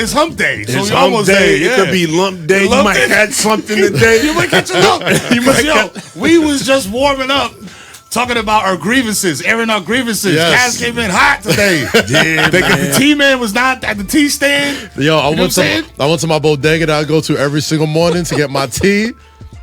It's hump day. So It's we hump almost day. there. It could be lump day. You might catch something today. You might catch a lump. We was just warming up, talking about our grievances, airing our grievances. Yes. Kaz came in hot today. Yeah, The T-Man was not at the tea stand. Yo, I went to my bodega that I go to every single morning to get my tea.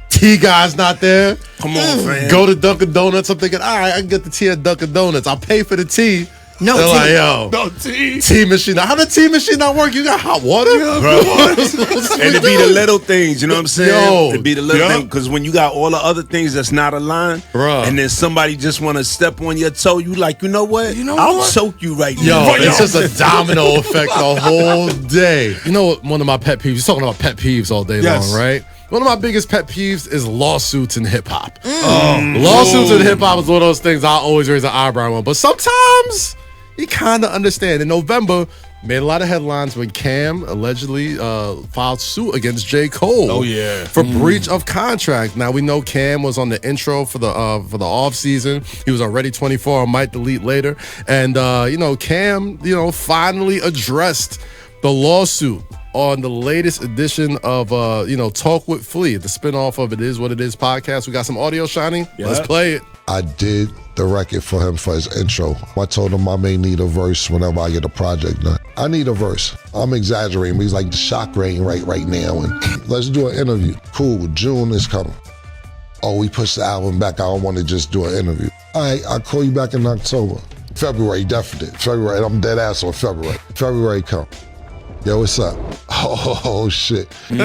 Tea guy's not there. Come on, man. Go to Dunkin' Donuts. I'm thinking, all right, I can get the tea at Dunkin' Donuts. I'll pay for the tea. No They're tea. like, yo, No tea. tea machine. How the tea machine not work? You got hot water? Bro. And it be the little things, you know what I'm saying? Yo. It be the little thing, because when you got all the other things that's not aligned, Bruh. and then somebody just want to step on your toe, you like, you know what? I'll choke you right Yo, now. it's just a domino effect the whole day. You know what? One of my pet peeves, you're talking about pet peeves all day long, right? One of my biggest pet peeves is lawsuits in hip hop. Lawsuits in hip hop is one of those things I always raise an eyebrow on. But sometimes you kind of understand. In November, made a lot of headlines when Cam allegedly filed suit against J. Cole. Oh, yeah. For breach of contract. Now we know Cam was on the intro for the off season. He was already 24. I might delete later. And Cam, finally addressed the lawsuit on the latest edition of Talk with Flea, the spinoff of It Is What It Is podcast. We got some audio, Shiny. Let's play it. I did the record for him for his intro. I told him I may need a verse whenever I get a project done. I need a verse. I'm exaggerating, but he's like the shock rain right now. And let's do an interview. Cool, June is coming. Oh, we pushed the album back. I don't want to just do an interview. All right, I'll call you back in October. February, definitely. February, I'm dead ass on February. February come. Yo, what's up? Oh shit. Yo,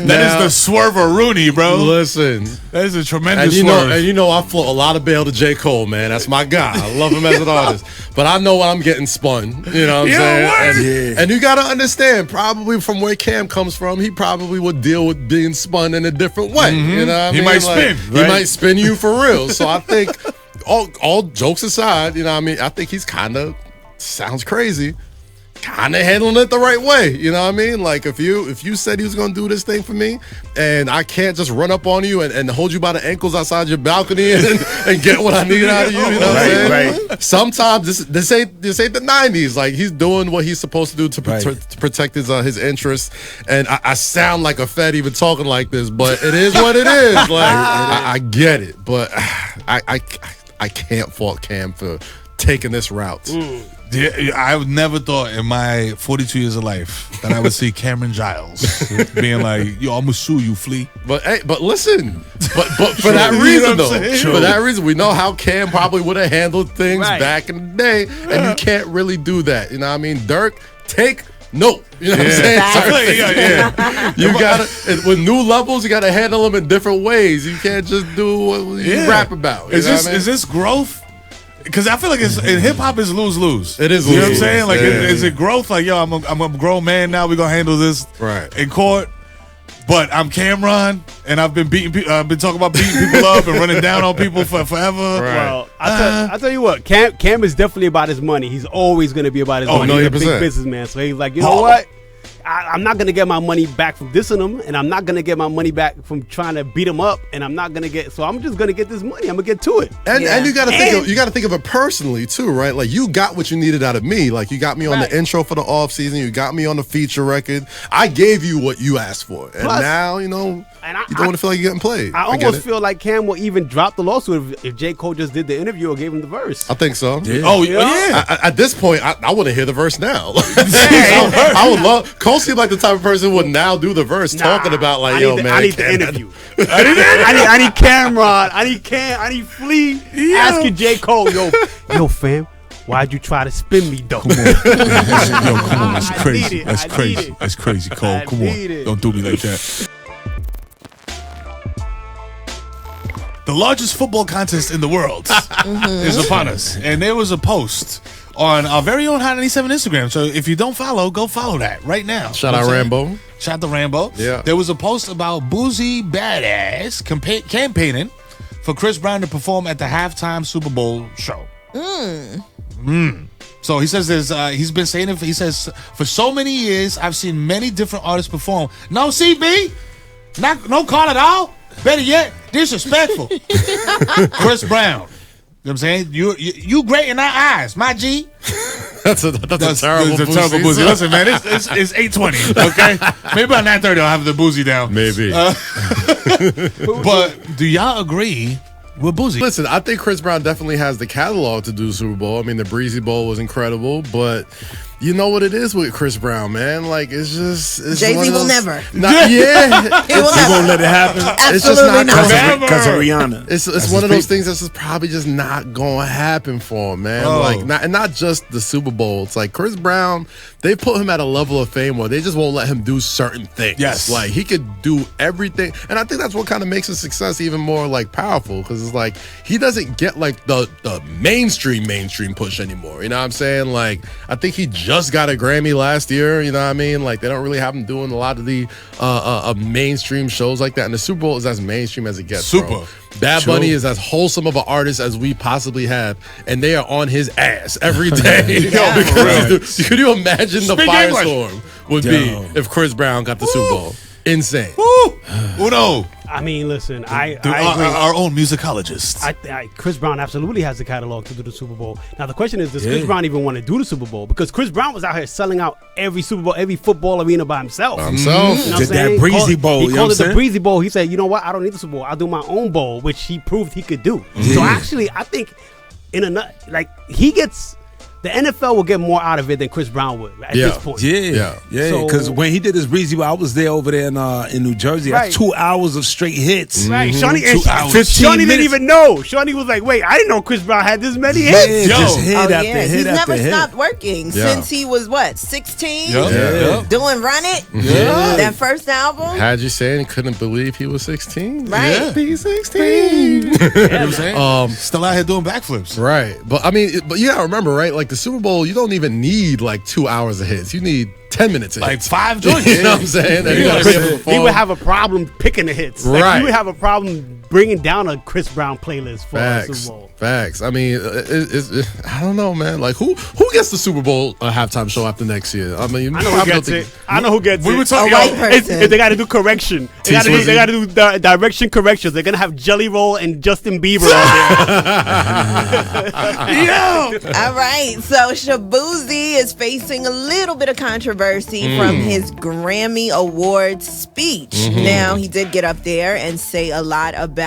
that is the swerver Rooney, bro. Listen. That is a tremendous And swerve. I float a lot of bail to J. Cole, man. That's my guy. I love him as an artist. But I know I'm getting spun. You know what I'm saying? And you got to understand, probably from where Cam comes from, he probably would deal with being spun in a different way. You know what I mean? He might spin, right? He might spin you for real. So I think, all jokes aside, you know what I mean? I think he's kind of, sounds crazy, kind of handling it the right way. You know what I mean? Like if you said he was going to do this thing for me and I can't just run up on you and hold you by the ankles outside your balcony and get what I need out of you, you know what I'm saying? Right. Sometimes this ain't the 90s. Like he's doing what he's supposed to do to protect his interests. And I sound like a fed even talking like this, but it is what it is. Like I get it, but I can't fault Cam for taking this route. Yeah, I never thought in my 42 years of life that I would see Cameron Giles being like, "Yo, I'm gonna sue you, Flea." But listen, but for that reason for that reason, we know how Cam probably would have handled things back in the day, and you can't really do that. You know what I mean? Dirk, take note. You know what I'm saying? You gotta with new levels, you gotta handle them in different ways. You can't just do what you rap about. Is this growth? Because I feel like in hip hop is lose-lose. It is lose. You know what I'm lose-lose. saying? Like, Yeah. is it growth? Like, yo, I'm a grown man now. We're gonna handle this in court. But I'm Cameron, and I've been talking about beating people up and running down on people for forever. Well, I tell you what, Cam is definitely about his money. He's always going to be about his money. He's a big businessman, so he's like, you know what? I'm not going to get my money back from dissing him, and I'm not going to get my money back from trying to beat him up, and I'm not going to get. So I'm just going to get this money. I'm going to get to it. And you got to think of it personally too, right? Like you got what you needed out of me. Like you got me on the intro for the off season. You got me on the feature record. I gave you what you asked for, and now you don't want to feel like you're getting played. I almost feel like Cam will even drop the lawsuit if J. Cole just did the interview or gave him the verse. I think so. Yeah. Oh yeah. At this point, I want to hear the verse now. I would love. Cole seemed like the type of person who would now do the verse, talking about like, man, I need the interview. I need Cameron. I need Cam. I need Flea asking J. Cole, yo, fam. Why'd you try to spin me, though? Come on. Yo, come on. That's crazy. That's crazy. That's crazy, Cole. Come on. Don't do me like that. The largest football contest in the world is upon us. And there was a post on our very own Hot 97 Instagram. So if you don't follow, go follow that right now. Shout out Rambo. Shout out to Rambo. Yeah. There was a post about Boosie Badazz campaigning for Chris Brown to perform at the halftime Super Bowl show. So he says he's been saying it. He says, for so many years, I've seen many different artists perform. No CB, no call at all. Better yet, disrespectful. Chris Brown. You know what I'm saying? You great in our eyes, my G. That's a terrible Boosie. Listen, man, it's 8:20. Okay, maybe by 9:30 I'll have the Boosie down. Maybe. But do y'all agree with Boosie? Listen, I think Chris Brown definitely has the catalog to do the Super Bowl. I mean, the Breezy Bowl was incredible, but you know what it is with Chris Brown, man. Like, it's Jay-Z will never. He won't let it happen. Absolutely it's just not not. because of Rihanna. It's one of those things that's just probably just not going to happen for him, man. Oh. Like, not just the Super Bowl. It's like Chris Brown, they put him at a level of fame where they just won't let him do certain things. Yes. Like, he could do everything. And I think that's what kind of makes his success even more, like, powerful. Because it's like, he doesn't get, like, the mainstream push anymore. You know what I'm saying? Like, I think he just got a Grammy last year. You know what I mean? Like, they don't really have him doing a lot of the mainstream shows like that. And the Super Bowl is as mainstream as it gets. Super. Bro. Bad Bunny is as wholesome of an artist as we possibly have, and they are on his ass every day. Could you imagine the firestorm would be if Chris Brown got the Super Bowl? Insane. Uno. I mean, listen, I agree. Our own musicologist. Chris Brown absolutely has the catalog to do the Super Bowl. Now, the question is, does Chris Brown even want to do the Super Bowl? Because Chris Brown was out here selling out every Super Bowl, every football arena by himself. By himself. You know Did that Breezy Bowl. He called it the Breezy Bowl. He said, you know what? I don't need the Super Bowl. I'll do my own bowl, which he proved he could do. So actually, I think he gets... The NFL will get more out of it than Chris Brown would at this point. Yeah. Because when he did his Breezy Bowl, I was there over there in New Jersey. That's 2 hours of straight hits. Right. 2 hours. Shawnee didn't even know. Shawnee was like, wait, I didn't know Chris Brown had this many hits. Just hit after hit He's after never hit. stopped working since he was, 16? Doing Run It? Yeah. That first album? Had you saying he couldn't believe he was 16? Right. Yeah. He's 16. You know what I'm saying? Still out here doing backflips. Right. But I mean, but you gotta remember, right? Like the Super Bowl, you don't even need like 2 hours of hits. You need 10 minutes of Like hits. 5 joints. You know what I'm saying? And you gotta be able to He perform. would have a problem picking the hits. Like, Right. he would have a problem bringing down a Chris Brown playlist for the Super Bowl. Facts. I mean, I don't know, man. Like, who gets the Super Bowl halftime show after next year? I mean, I know who gets it. I know who gets it. We were talking A white person. If they got to do correction. They got to do direction corrections. They're gonna have Jelly Roll and Justin Bieber on there. All right, so Shaboozey is facing a little bit of controversy from his Grammy Awards speech. Now, he did get up there and say a lot about,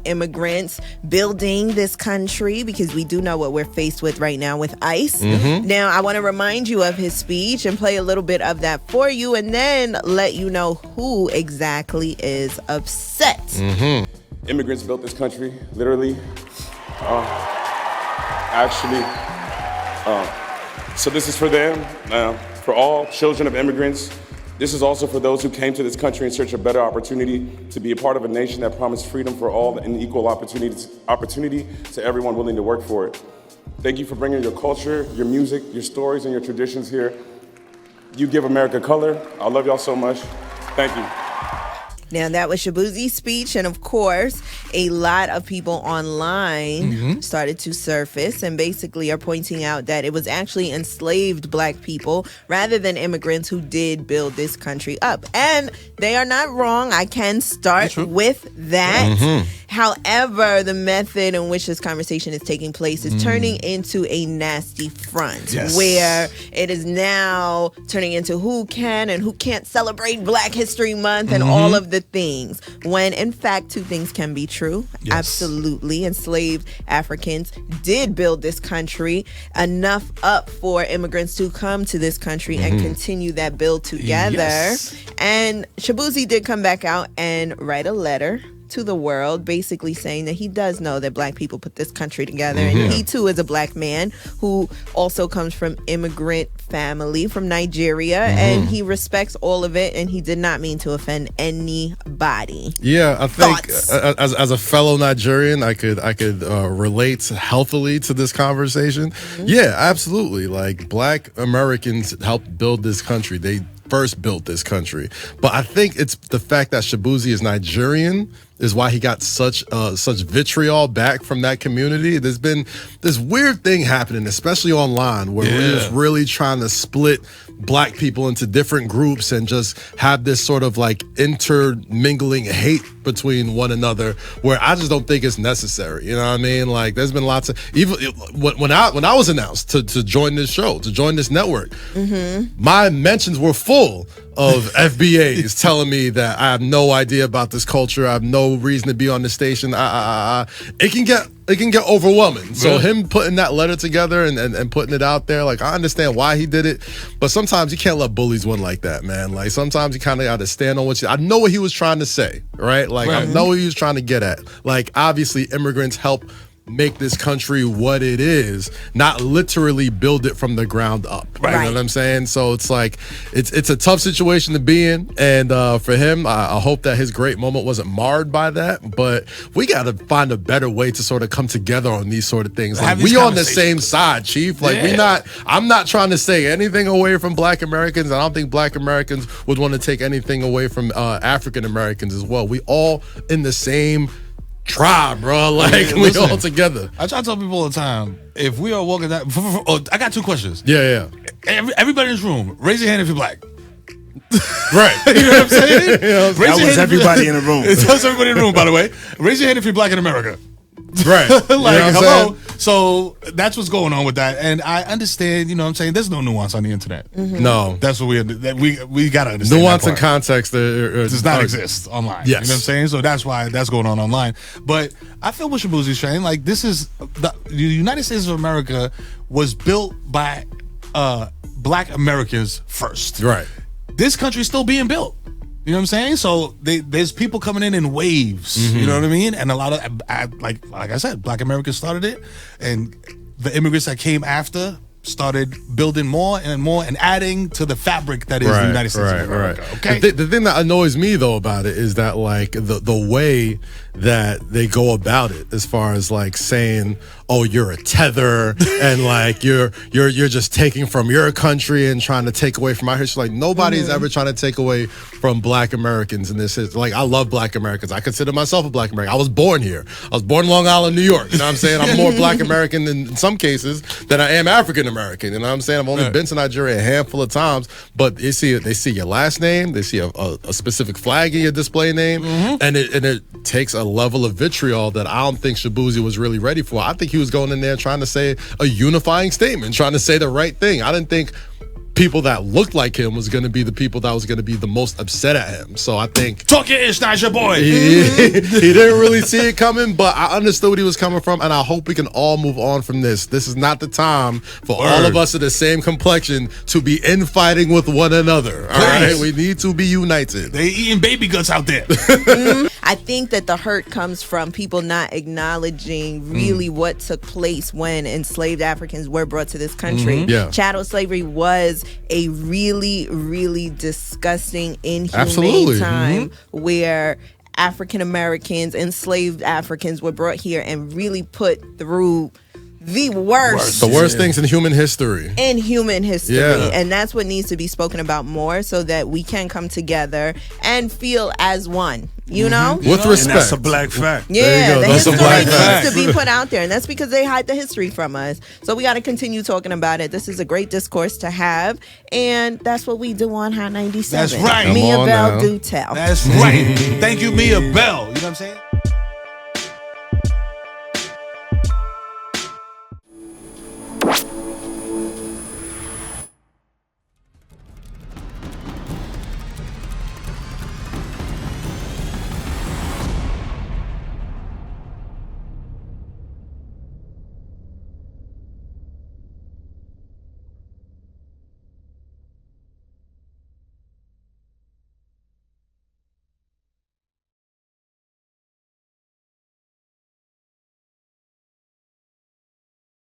immigrants building this country, because we do know what we're faced with right now with ICE. Now, I want to remind you of his speech and play a little bit of that for you, and then let you know who exactly is upset. Immigrants built this country, literally. So this is for them, for all children of immigrants. This is also for those who came to this country in search of better opportunity, to be a part of a nation that promised freedom for all and equal opportunity to everyone willing to work for it. Thank you for bringing your culture, your music, your stories, and your traditions here. You give America color. I love y'all so much. Thank you. Now, that was Shaboozey's speech, and of course, a lot of people online started to surface and basically are pointing out that it was actually enslaved black people rather than immigrants who did build this country up. And they are not wrong. I can start with that. However, the method in which this conversation is taking place is turning into a nasty front, where it is now turning into who can and who can't celebrate Black History Month and all of the things, when in fact 2 things can be true. Absolutely. Enslaved Africans did build this country, enough up for immigrants to come to this country and continue that build together. And Shaboozey did come back out and write a letter to the world, basically saying that he does know that black people put this country together, and he too is a black man who also comes from immigrant family from Nigeria, and he respects all of it, and he did not mean to offend anybody. Yeah, I think as a fellow Nigerian, I could relate healthily to this conversation. Yeah, absolutely. Like, Black Americans helped build this country. They first built this country. But I think it's the fact that Shaboozey is Nigerian is why he got such vitriol back from that community. There's been this weird thing happening, especially online, where we're just really trying to split black people into different groups and just have this sort of like intermingling hate between one another, where I just don't think it's necessary. You know what I mean? Like, there's been lots of, even when I was announced to join this show, to join this network, my mentions were full of FBAs telling me that I have no idea about this culture. I have no reason to be on the station. It can get overwhelming. So him putting that letter together and putting it out there, like, I understand why he did it, but sometimes you can't let bullies win like that, man. Like, sometimes you kind of got to stand on what I know what he was trying to say, right? Like, I know what he was trying to get at. Like, obviously, immigrants help make this country what it is, not literally build it from the ground up. Right. You know what I'm saying? So it's like, it's a tough situation to be in. And for him, I hope that his great moment wasn't marred by that. But we got to find a better way to sort of come together on these sort of things. Like, we on the same side, Chief. Like, I'm not trying to say anything away from black Americans. I don't think black Americans would want to take anything away from African Americans as well. We all in the same tribe, bro. Like, we all together. I try to tell people all the time, if we are walking that, I got 2 questions. Yeah. Everybody in this room, raise your hand if you're black. Right. You know what I'm saying? That was everybody in the room. That was everybody in the room, by the way. Raise your hand if you're black in America. Right. Like, you know hello. So that's what's going on with that. And I understand, you know what I'm saying? There's no nuance on the internet. No. That's what we got to understand. Nuance and context does not exist online. Yes. You know what I'm saying? So that's why that's going on online. But I feel what Shaboozey's saying. Like, this is the United States of America was built by black Americans first. Right. This country's still being built. You know what I'm saying? So there's people coming in waves. You know what I mean? And a lot of, like I said, black Americans started it, and the immigrants that came after started building more and adding to the fabric that is the United States of America. Okay. The thing that annoys me though about it is that, like, the way that they go about it, as far as like saying, oh, you're a tether and like you're just taking from your country and trying to take away from our history. Like, nobody's ever trying to take away from black Americans in this history. Like, I love black Americans. I consider myself a black American. I was born here. I was born in Long Island, New York. You know what I'm saying? I'm more black American in some cases than I am African American. You know what I'm saying? I've only been to Nigeria a handful of times, but they see your last name, they see a specific flag in your display name, and it takes a level of vitriol that I don't think Shaboozey was really ready for. I think he was going in there trying to say a unifying statement, trying to say the right thing. I didn't think people that looked like him was going to be the people that was going to be the most upset at him. So I think talk your ish, not your boy. He didn't really see it coming, but I understood what he was coming from, and I hope we can all move on from this. This is not the time for all of us of the same complexion to be infighting with one another. All right, we need to be united. They eating baby guts out there. I think that the hurt comes from people not acknowledging really what took place when enslaved Africans were brought to this country. Chattel slavery was a really, really disgusting, inhumane time where African Americans, enslaved Africans, were brought here and really put through the worst things in human history. And that's what needs to be spoken about more, so that we can come together and feel as one. You know? With respect. And that's a black fact. Yeah, the history needs to be put out there. And that's because they hide the history from us. So we got to continue talking about it. This is a great discourse to have. And that's what we do on Hot 97. That's right. Mia Bell do tell. That's right. Thank you, Mia Bell. You know what I'm saying?